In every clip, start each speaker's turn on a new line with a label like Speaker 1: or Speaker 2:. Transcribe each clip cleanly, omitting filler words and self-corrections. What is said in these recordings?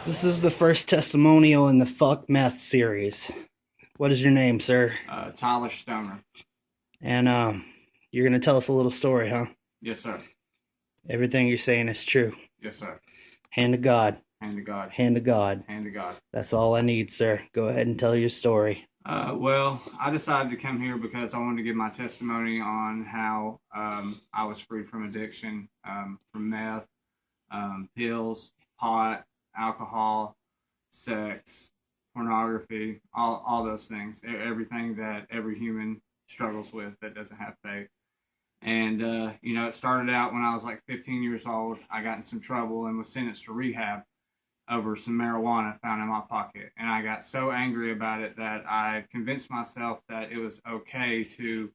Speaker 1: This is the first testimonial in the Fuck Meth series. What is your name, sir?
Speaker 2: Tyler Stoner.
Speaker 1: And you're gonna tell us a little story, huh?
Speaker 2: Yes, sir.
Speaker 1: Everything you're saying is true.
Speaker 2: Yes, sir.
Speaker 1: Hand to God.
Speaker 2: Hand to God.
Speaker 1: Hand to God.
Speaker 2: Hand to God.
Speaker 1: That's all I need, sir. Go ahead and tell your story.
Speaker 2: Well, I decided to come here because I wanted to give my testimony on how I was freed from addiction, from meth, pills, pot, alcohol, sex, pornography, all those things, everything that every human struggles with that doesn't have faith. And, it started out when I was like 15 years old. I got in some trouble and was sentenced to rehab over some marijuana found in my pocket. And I got so angry about it that I convinced myself that it was okay to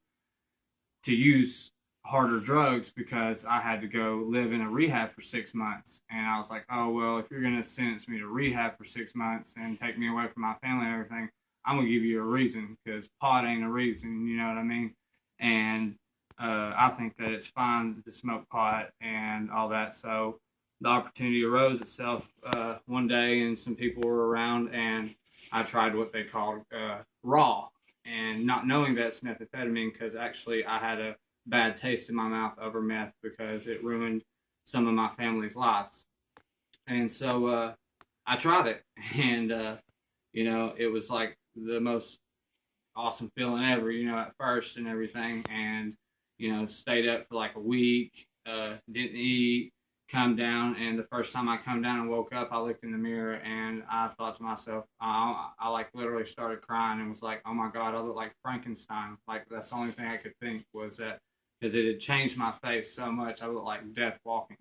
Speaker 2: use harder drugs because I had to go live in a rehab for 6 months. And I was like, oh, well, if you're going to sentence me to rehab for 6 months and take me away from my family and everything, I'm going to give you a reason because pot ain't a reason, you know what I mean? And I think that it's fine to smoke pot and all that. So the opportunity arose itself one day, and some people were around, and I tried what they called raw, and not knowing that's methamphetamine because actually I had a bad taste in my mouth over meth because it ruined some of my family's lives. And so I tried it, and it was like the most awesome feeling ever, at first and everything. And, stayed up for like a week, didn't eat, come down. And the first time I come down and woke up, I looked in the mirror and I thought to myself, I like literally started crying and was like, oh my God, I look like Frankenstein. Like that's the only thing I could think was that because it had changed my face so much, I looked like death walking.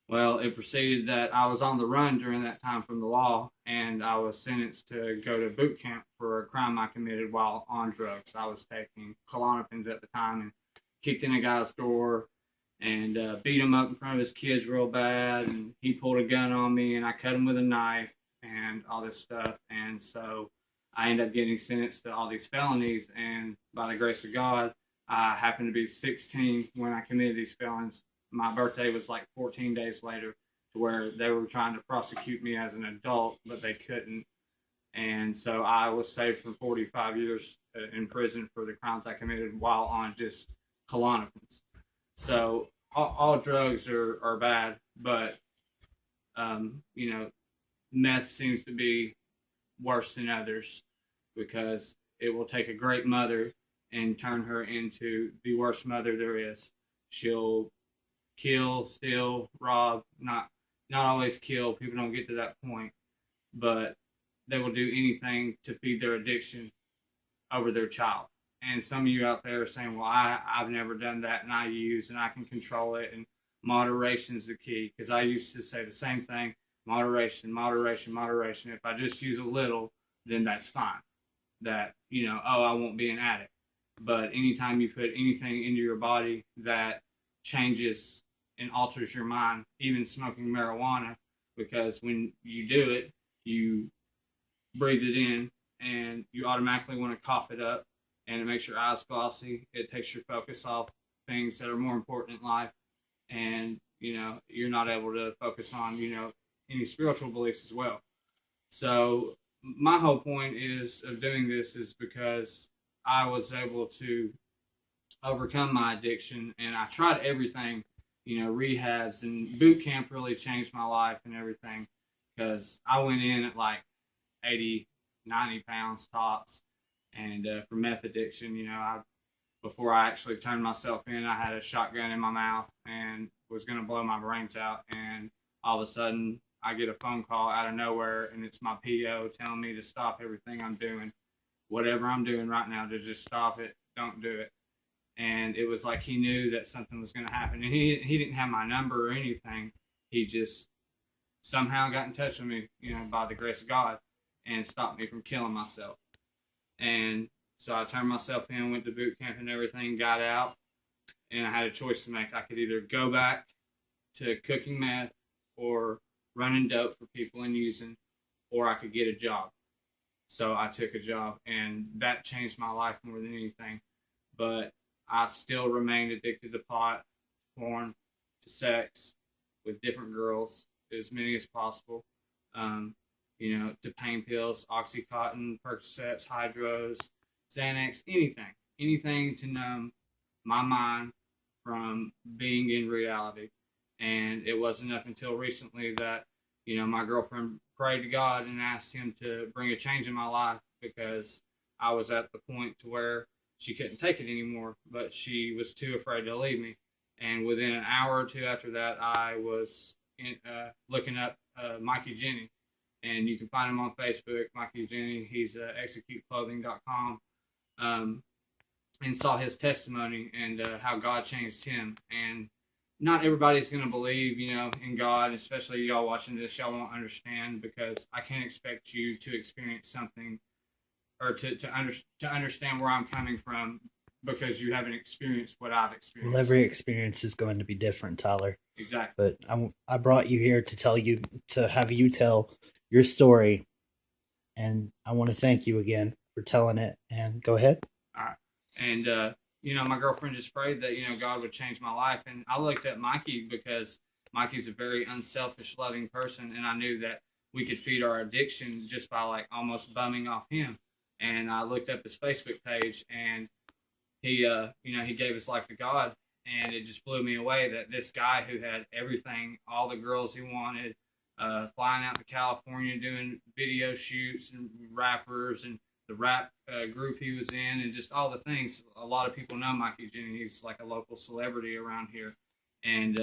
Speaker 2: Well, it proceeded that I was on the run during that time from the law, and I was sentenced to go to boot camp for a crime I committed while on drugs. I was taking Klonopins at the time and kicked in a guy's door and beat him up in front of his kids real bad. And he pulled a gun on me, and I cut him with a knife and all this stuff. And so I ended up getting sentenced to all these felonies. And by the grace of God, I happened to be 16 when I committed these felons. My birthday was like 14 days later, to where they were trying to prosecute me as an adult, but they couldn't. And so I was saved from 45 years in prison for the crimes I committed while on just Klonopins. So all drugs are bad, but meth seems to be worse than others because it will take a great mother and turn her into the worst mother there is. She'll kill, steal, rob, not always kill. People don't get to that point, but they will do anything to feed their addiction over their child. And some of you out there are saying, well, I've never done that and I use and I can control it. And moderation is the key because I used to say the same thing moderation, moderation, moderation. If I just use a little, then that's fine. That, oh, I won't be an addict. But anytime you put anything into your body that changes and alters your mind, even smoking marijuana, because when you do it, you breathe it in and you automatically want to cough it up and it makes your eyes glossy. It takes your focus off things that are more important in life. And, you're not able to focus on, any spiritual beliefs as well. So my whole point is of doing this is because I was able to overcome my addiction and I tried everything, rehabs and boot camp really changed my life and everything because I went in at like 80, 90 pounds tops. And for meth addiction, before I actually turned myself in, I had a shotgun in my mouth and was going to blow my brains out. And all of a sudden, I get a phone call out of nowhere, and it's my PO telling me to stop everything I'm doing, whatever I'm doing right now, to just stop it, don't do it. And it was like he knew that something was going to happen. And he didn't have my number or anything. He just somehow got in touch with me, by the grace of God, and stopped me from killing myself. And so I turned myself in, went to boot camp and everything, got out, and I had a choice to make. I could either go back to cooking meth or running dope for people and using, or I could get a job. So I took a job, and that changed my life more than anything. But I still remained addicted to pot, porn, to sex with different girls, as many as possible. to pain pills, Oxycontin, Percocets, Hydros, Xanax, anything to numb my mind from being in reality. And it wasn't up until recently that, my girlfriend prayed to God and asked him to bring a change in my life, because I was at the point to where she couldn't take it anymore, but she was too afraid to leave me. And within an hour or two after that, I was looking up Mikey Jenny, and you can find him on Facebook, Mikey Jenny. He's executeclothing.com, and saw his testimony and how God changed him. And not everybody's going to believe, in God, especially y'all watching this. Y'all won't understand, because I can't expect you to experience something, or to understand where I'm coming from, because you haven't experienced what I've experienced.
Speaker 1: Well, every experience is going to be different, Tyler.
Speaker 2: Exactly.
Speaker 1: But I brought you here to have you tell your story, and I want to thank you again for telling it. And go ahead.
Speaker 2: All right. And my girlfriend just prayed that God would change my life, and I looked at Mikey because Mikey's a very unselfish, loving person, and I knew that we could feed our addiction just by like almost bumming off him. And I looked up his Facebook page, and he gave his life to God, and it just blew me away that this guy who had everything, all the girls he wanted, flying out to California, doing video shoots and rappers and the rap group he was in, and just all the things. A lot of people know Mikey Jenny. He's like a local celebrity around here, and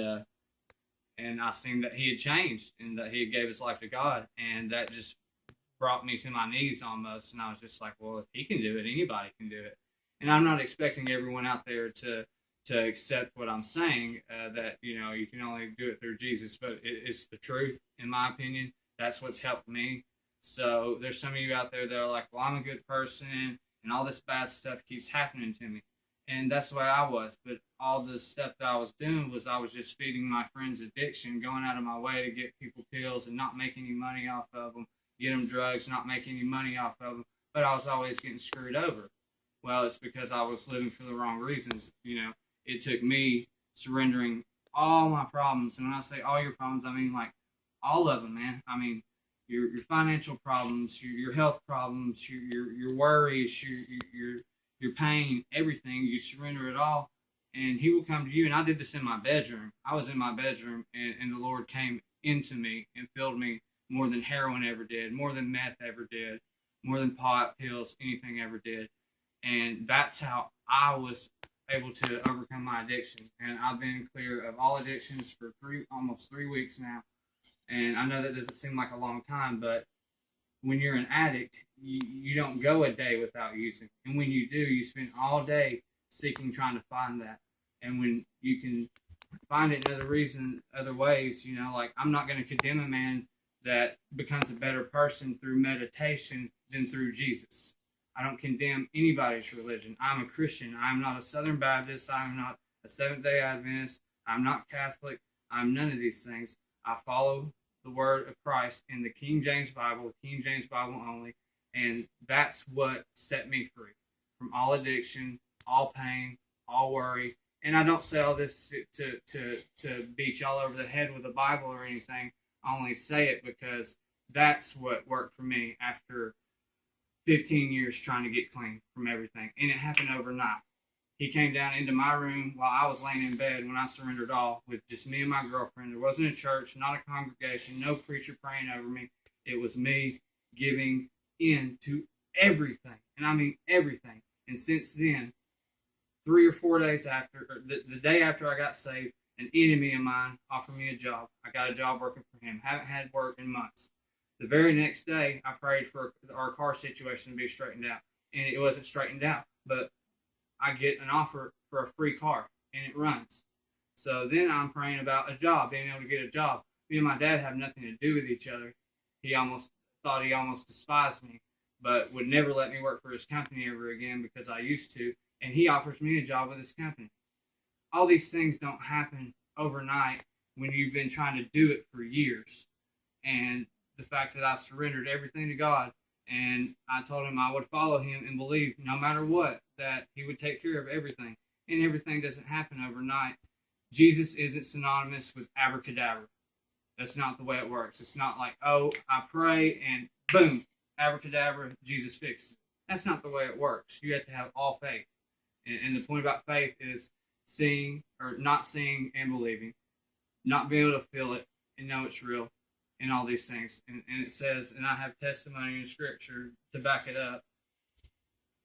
Speaker 2: I seen that he had changed and that he gave his life to God, and that just brought me to my knees almost. And I was just like, well, if he can do it, anybody can do it. And I'm not expecting everyone out there to accept what I'm saying, that you can only do it through Jesus, but it's the truth, in my opinion. That's what's helped me. So there's some of you out there that are like, well, I'm a good person, and all this bad stuff keeps happening to me. And that's the way I was. But all the stuff that I was doing was I was just feeding my friend's addiction, going out of my way to get people pills and not make any money off of them, get them drugs, not make any money off of them. But I was always getting screwed over. Well, it's because I was living for the wrong reasons. It took me surrendering all my problems. And when I say all your problems, I mean like all of them, man. I mean, your financial problems, your health problems, your worries, your pain, everything. You surrender it all, and He will come to you. And I did this in my bedroom. I was in my bedroom, and the Lord came into me and filled me more than heroin ever did, more than meth ever did, more than pot, pills, anything ever did. And that's how I was able to overcome my addiction. And I've been clear of all addictions for almost 3 weeks now. And I know that doesn't seem like a long time, but when you're an addict, you don't go a day without using. And when you do, you spend all day seeking, trying to find that. And when you can find it in other ways, like I'm not going to condemn a man that becomes a better person through meditation than through Jesus. I don't condemn anybody's religion. I'm a Christian. I'm not a Southern Baptist. I'm not a Seventh-day Adventist. I'm not Catholic. I'm none of these things. I follow the word of Christ in the King James Bible only, and that's what set me free from all addiction, all pain, all worry. And I don't say all this to beat y'all over the head with the Bible or anything. I only say it because that's what worked for me after 15 years trying to get clean from everything. And it happened overnight. He came down into my room while I was laying in bed when I surrendered all, with just me and my girlfriend. There wasn't a church, not a congregation, no preacher praying over me. It was me giving in to everything. And I mean everything. And since then, 3 or 4 days after, or the day after I got saved, an enemy of mine offered me a job. I got a job working for him. Haven't had work in months. The very next day, I prayed for our car situation to be straightened out. And it wasn't straightened out. But I get an offer for a free car, and it runs. So then I'm praying about a job, being able to get a job. Me and my dad have nothing to do with each other. He almost despised me, but would never let me work for his company ever again because I used to. And he offers me a job with his company. All these things don't happen overnight when you've been trying to do it for years. And the fact that I surrendered everything to God, and I told him I would follow him and believe no matter what, that he would take care of everything. And everything doesn't happen overnight. Jesus isn't synonymous with abracadabra. That's not the way it works. It's not like, oh, I pray and boom, abracadabra, Jesus fixes it. That's not the way it works. You have to have all faith. And the point about faith is seeing or not seeing and believing, not being able to feel it and know it's real, and all these things. And it says, and I have testimony in Scripture to back it up.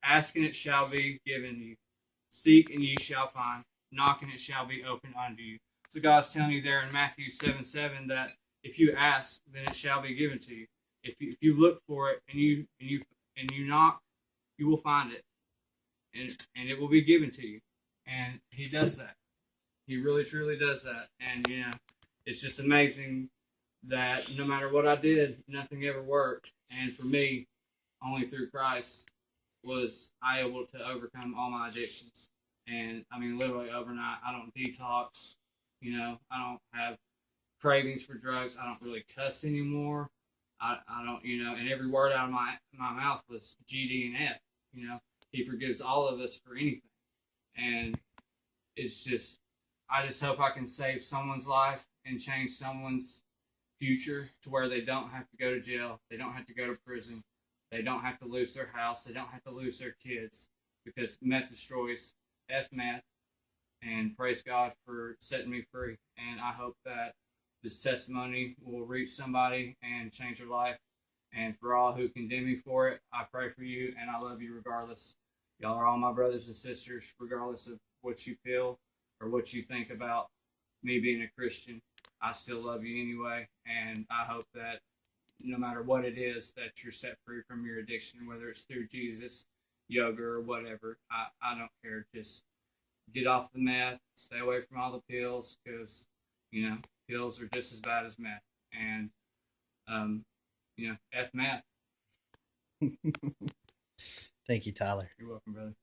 Speaker 2: Ask and it shall be given you. Seek and ye shall find. Knock and it shall be opened unto you. So God's telling you there in Matthew 7:7 that if you ask, then it shall be given to you. If you look for it and you knock, you will find it, and it will be given to you. And He does that. He really truly does that. And it's just amazing that no matter what I did, nothing ever worked. And for me, only through Christ was I able to overcome all my addictions. And I mean, literally overnight, I don't detox. I don't have cravings for drugs. I don't really cuss anymore. I don't, and every word out of my mouth was GD and F. He forgives all of us for anything. And it's just, I just hope I can save someone's life and change someone's future to where they don't have to go to jail. They don't have to go to prison. They don't have to lose their house. They don't have to lose their kids because meth destroys. F meth. And praise God for setting me free. And I hope that this testimony will reach somebody and change their life. And for all who condemn me for it, I pray for you and I love you regardless. Y'all are all my brothers and sisters, regardless of what you feel or what you think about me being a Christian. I still love you anyway. And I hope that no matter what it is, that you're set free from your addiction, whether it's through Jesus, yoga, or whatever. I don't care. Just get off the meth, stay away from all the pills because, pills are just as bad as meth. And, F meth.
Speaker 1: Thank you, Tyler.
Speaker 2: You're welcome, brother.